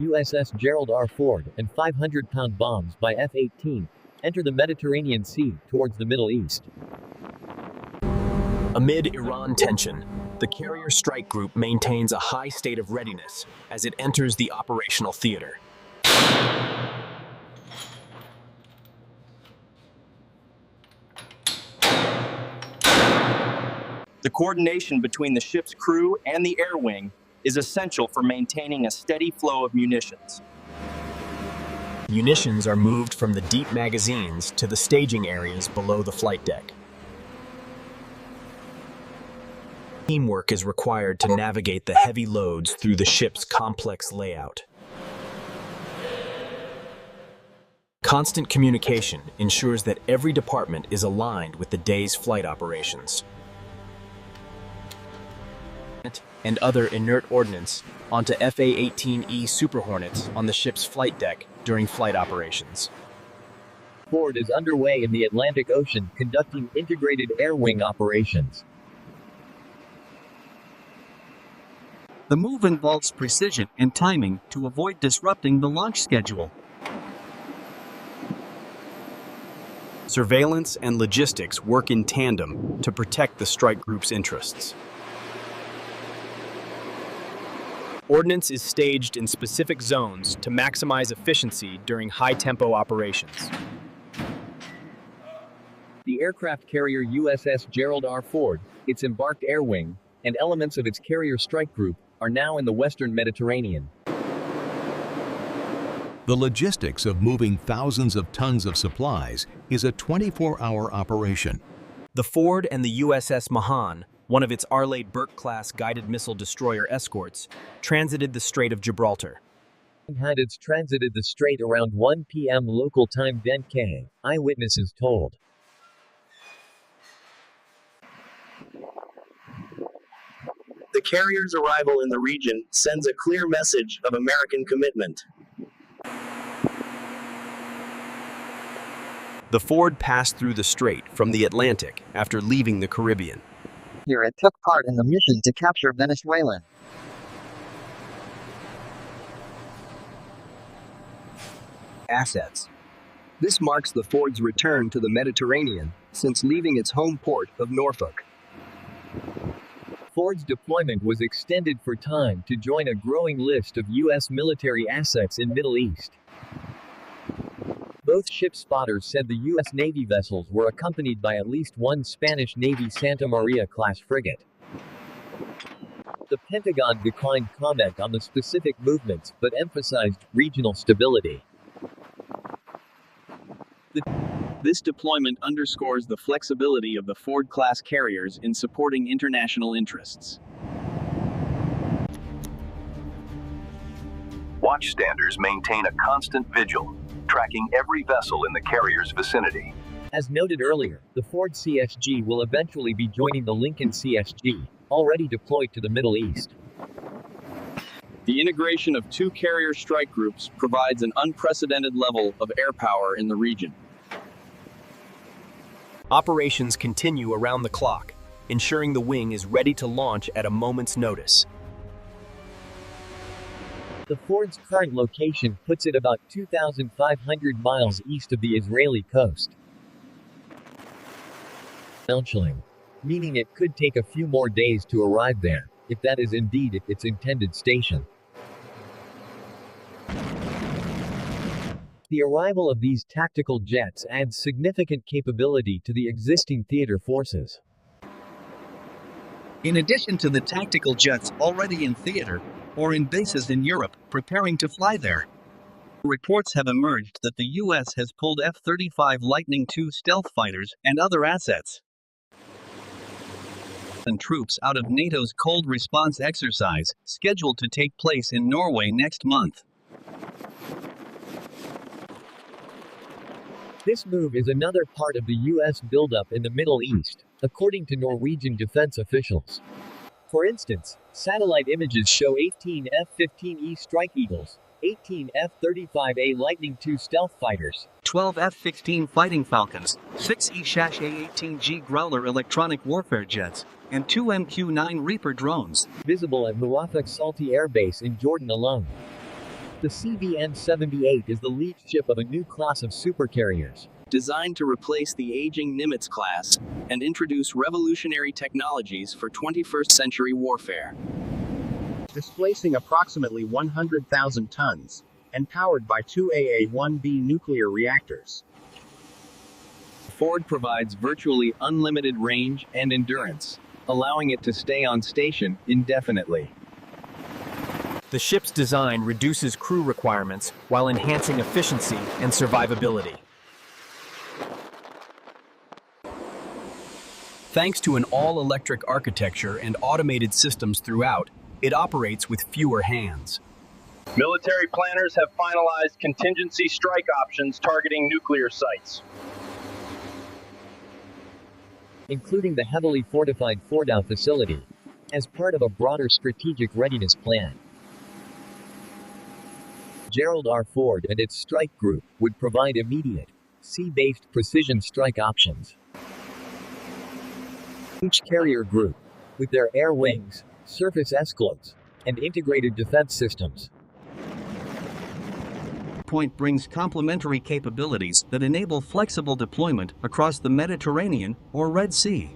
USS Gerald R. Ford and 500-pound bombs by F-18 enter the Mediterranean Sea towards the Middle East. Amid Iran tension, the carrier strike group maintains a high state of readiness as it enters the operational theater. The coordination between the ship's crew and the air wing is essential for maintaining a steady flow of munitions. Munitions are moved from the deep magazines to the staging areas below the flight deck. Teamwork is required to navigate the heavy loads through the ship's complex layout. Constant communication ensures that every department is aligned with the day's flight operations. And other inert ordnance onto FA-18E Super Hornets on the ship's flight deck during flight operations. Ford is underway in the Atlantic Ocean conducting integrated air wing operations. The move involves precision and timing to avoid disrupting the launch schedule. Surveillance and logistics work in tandem to protect the strike group's interests. Ordnance is staged in specific zones to maximize efficiency during high-tempo operations. The aircraft carrier USS Gerald R. Ford, its embarked air wing, and elements of its carrier strike group are now in the Western Mediterranean. The logistics of moving thousands of tons of supplies is a 24-hour operation. The Ford and the USS Mahan, one of its Arleigh Burke-class guided missile destroyer escorts, transited the Strait of Gibraltar. Had its transited the strait around 1 p.m. local time 10 K, eyewitnesses told. The carrier's arrival in the region sends a clear message of American commitment. The Ford passed through the strait from the Atlantic after leaving the Caribbean. Here it took part in the mission to capture Venezuelan assets. This marks the Ford's return to the Mediterranean since leaving its home port of Norfolk. Ford's deployment was extended for time to join a growing list of U.S. military assets in Middle East. Both ship spotters said the U.S. Navy vessels were accompanied by at least one Spanish Navy Santa Maria-class frigate. The Pentagon declined comment on the specific movements but emphasized regional stability. This deployment underscores the flexibility of the Ford-class carriers in supporting international interests. Watchstanders maintain a constant vigil, tracking every vessel in the carrier's vicinity. As noted earlier, the Ford CSG will eventually be joining the Lincoln CSG, already deployed to the Middle East. The integration of two carrier strike groups provides an unprecedented level of air power in the region. Operations continue around the clock, ensuring the wing is ready to launch at a moment's notice. The Ford's current location puts it about 2,500 miles east of the Israeli coast, meaning it could take a few more days to arrive there, if that is indeed its intended station. The arrival of these tactical jets adds significant capability to the existing theater forces. In addition to the tactical jets already in theater, or in bases in Europe, preparing to fly there, reports have emerged that the U.S. has pulled F-35 Lightning II stealth fighters and other assets and troops out of NATO's cold response exercise, scheduled to take place in Norway next month. This move is another part of the U.S. buildup in the Middle East, according to Norwegian defense officials. For instance, satellite images show 18 F-15E Strike Eagles, 18 F-35A Lightning II stealth fighters, 12 F-16 Fighting Falcons, 6 E-A-18G Growler electronic warfare jets, and 2 MQ-9 Reaper drones visible at Muwafaq Salti Air Base in Jordan alone. The CVN-78 is the lead ship of a new class of supercarriers, designed to replace the aging Nimitz class and introduce revolutionary technologies for 21st century warfare. Displacing approximately 100,000 tons, and powered by two AA-1B nuclear reactors. Ford provides virtually unlimited range and endurance, allowing it to stay on station indefinitely. The ship's design reduces crew requirements while enhancing efficiency and survivability. Thanks to an all-electric architecture and automated systems throughout, it operates with fewer hands. Military planners have finalized contingency strike options targeting nuclear sites, including the heavily fortified Fordow facility, as part of a broader strategic readiness plan. Gerald R. Ford and its strike group would provide immediate, sea-based precision strike options. Each carrier group, with their air wings, surface esclodes, and integrated defense systems, Point brings complementary capabilities that enable flexible deployment across the Mediterranean or Red Sea.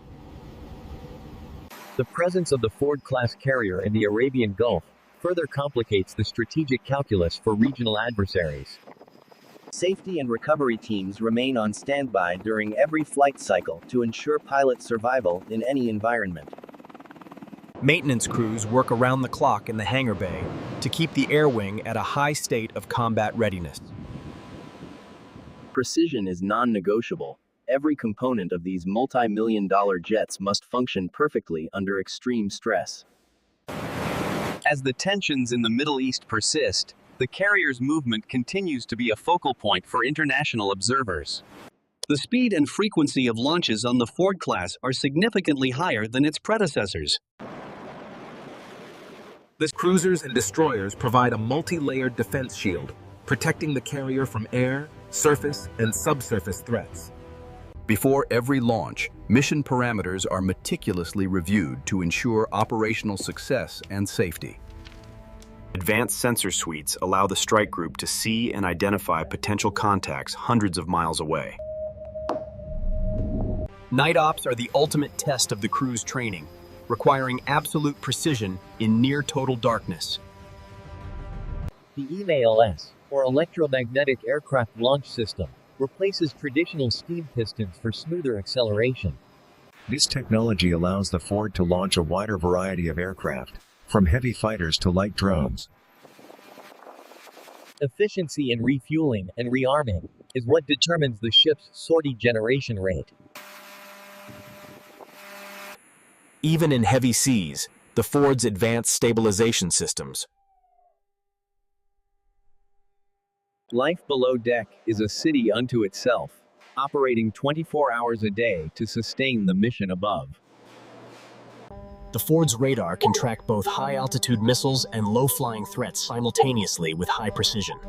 The presence of the Ford-class carrier in the Arabian Gulf further complicates the strategic calculus for regional adversaries. Safety and recovery teams remain on standby during every flight cycle to ensure pilot survival in any environment. Maintenance crews work around the clock in the hangar bay to keep the air wing at a high state of combat readiness. Precision is non-negotiable. Every component of these multi-million-dollar jets must function perfectly under extreme stress. As the tensions in the Middle East persist, the carrier's movement continues to be a focal point for international observers. The speed and frequency of launches on the Ford class are significantly higher than its predecessors. The cruisers and destroyers provide a multi-layered defense shield, protecting the carrier from air, surface, and subsurface threats. Before every launch, mission parameters are meticulously reviewed to ensure operational success and safety. Advanced sensor suites allow the strike group to see and identify potential contacts hundreds of miles away. Night ops are the ultimate test of the crew's training, requiring absolute precision in near-total darkness. The EMALS, or Electromagnetic Aircraft Launch System, replaces traditional steam pistons for smoother acceleration. This technology allows the Ford to launch a wider variety of aircraft, from heavy fighters to light drones. Efficiency in refueling and rearming is what determines the ship's sortie generation rate. Even in heavy seas, the Ford's advanced stabilization systems. Life below deck is a city unto itself, operating 24 hours a day to sustain the mission above. The Ford's radar can track both high-altitude missiles and low-flying threats simultaneously with high precision.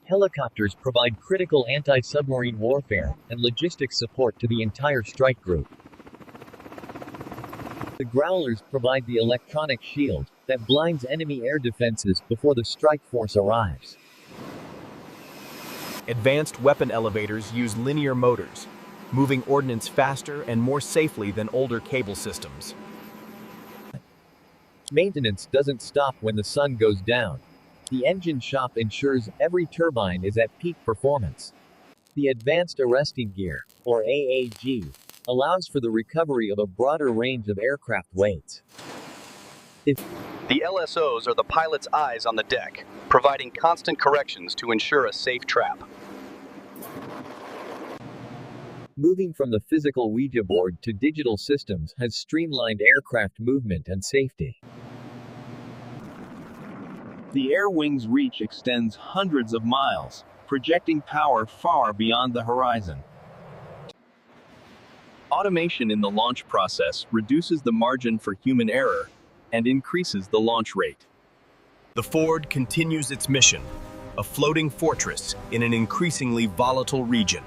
Helicopters provide critical anti-submarine warfare and logistics support to the entire strike group. The Growlers provide the electronic shield that blinds enemy air defenses before the strike force arrives. Advanced weapon elevators use linear motors, moving ordnance faster and more safely than older cable systems. Maintenance doesn't stop when the sun goes down. The engine shop ensures every turbine is at peak performance. The Advanced Arresting Gear, or AAG, allows for the recovery of a broader range of aircraft weights. The LSOs are the pilot's eyes on the deck, providing constant corrections to ensure a safe trap. Moving from the physical Ouija board to digital systems has streamlined aircraft movement and safety. The air wing's reach extends hundreds of miles, projecting power far beyond the horizon. Automation in the launch process reduces the margin for human error and increases the launch rate. The Ford continues its mission, a floating fortress in an increasingly volatile region.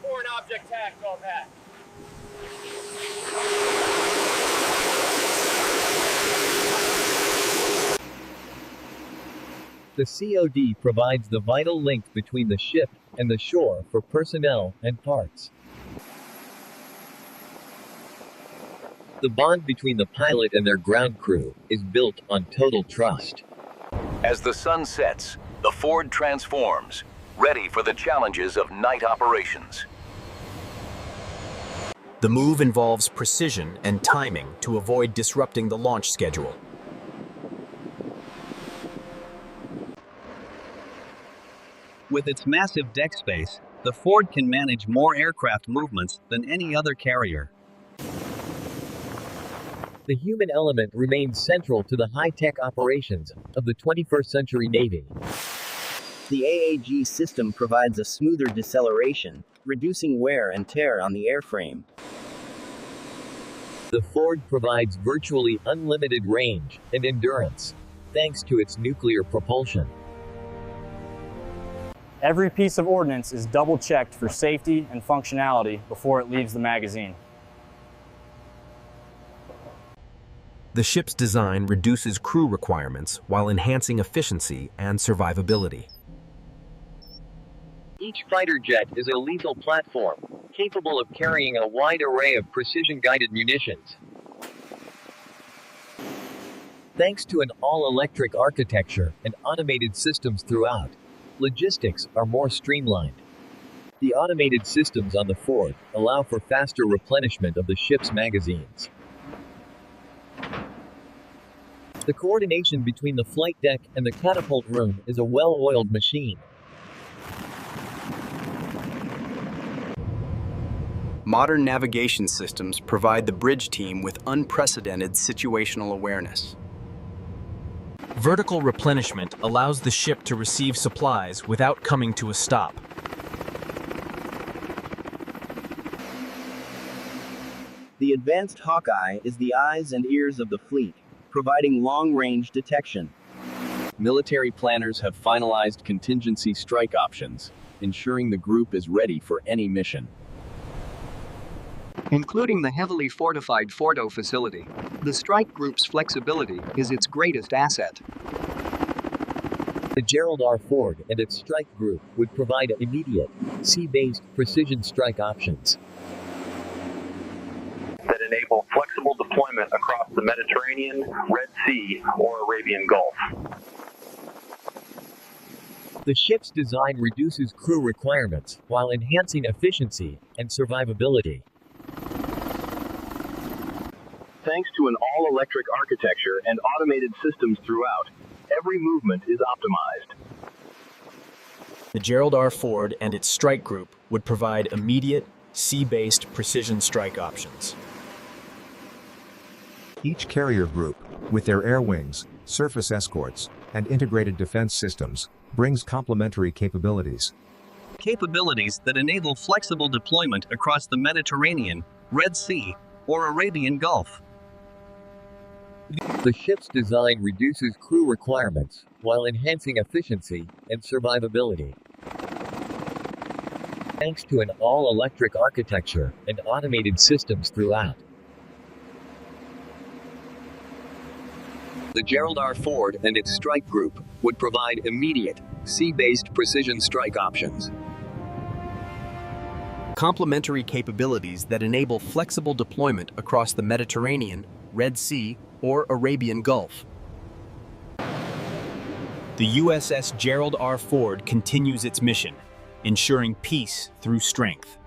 Foreign object tag, go back. The COD provides the vital link between the ship and the shore for personnel and parts. The bond between the pilot and their ground crew is built on total trust. As the sun sets, the Ford transforms, ready for the challenges of night operations. The move involves precision and timing to avoid disrupting the launch schedule. With its massive deck space, the Ford can manage more aircraft movements than any other carrier. The human element remains central to the high-tech operations of the 21st century Navy. The AAG system provides a smoother deceleration, reducing wear and tear on the airframe. The Ford provides virtually unlimited range and endurance, thanks to its nuclear propulsion. Every piece of ordnance is double-checked for safety and functionality before it leaves the magazine. The ship's design reduces crew requirements while enhancing efficiency and survivability. Each fighter jet is a lethal platform, capable of carrying a wide array of precision-guided munitions. Thanks to an all-electric architecture and automated systems throughout, logistics are more streamlined. The automated systems on the Ford allow for faster replenishment of the ship's magazines. The coordination between the flight deck and the catapult room is a well-oiled machine. Modern navigation systems provide the bridge team with unprecedented situational awareness. Vertical replenishment allows the ship to receive supplies without coming to a stop. The advanced Hawkeye is the eyes and ears of the fleet, providing long-range detection. Military planners have finalized contingency strike options, ensuring the group is ready for any mission. Including the heavily fortified Fordo facility, the strike group's flexibility is its greatest asset. The Gerald R. Ford and its strike group would provide immediate, sea-based precision strike options that enable flexible deployment across the Mediterranean, Red Sea, or Arabian Gulf. The ship's design reduces crew requirements while enhancing efficiency and survivability. Thanks to an all-electric architecture and automated systems throughout, every movement is optimized. The Gerald R. Ford and its strike group would provide immediate, sea-based precision strike options. Each carrier group, with their air wings, surface escorts, and integrated defense systems, brings complementary capabilities. Capabilities that enable flexible deployment across the Mediterranean, Red Sea, or Arabian Gulf. The ship's design reduces crew requirements while enhancing efficiency and survivability. Thanks to an all-electric architecture and automated systems throughout. The Gerald R. Ford and its strike group would provide immediate, sea-based precision strike options. Complementary capabilities that enable flexible deployment across the Mediterranean, Red Sea, or Arabian Gulf. The USS Gerald R. Ford continues its mission, ensuring peace through strength.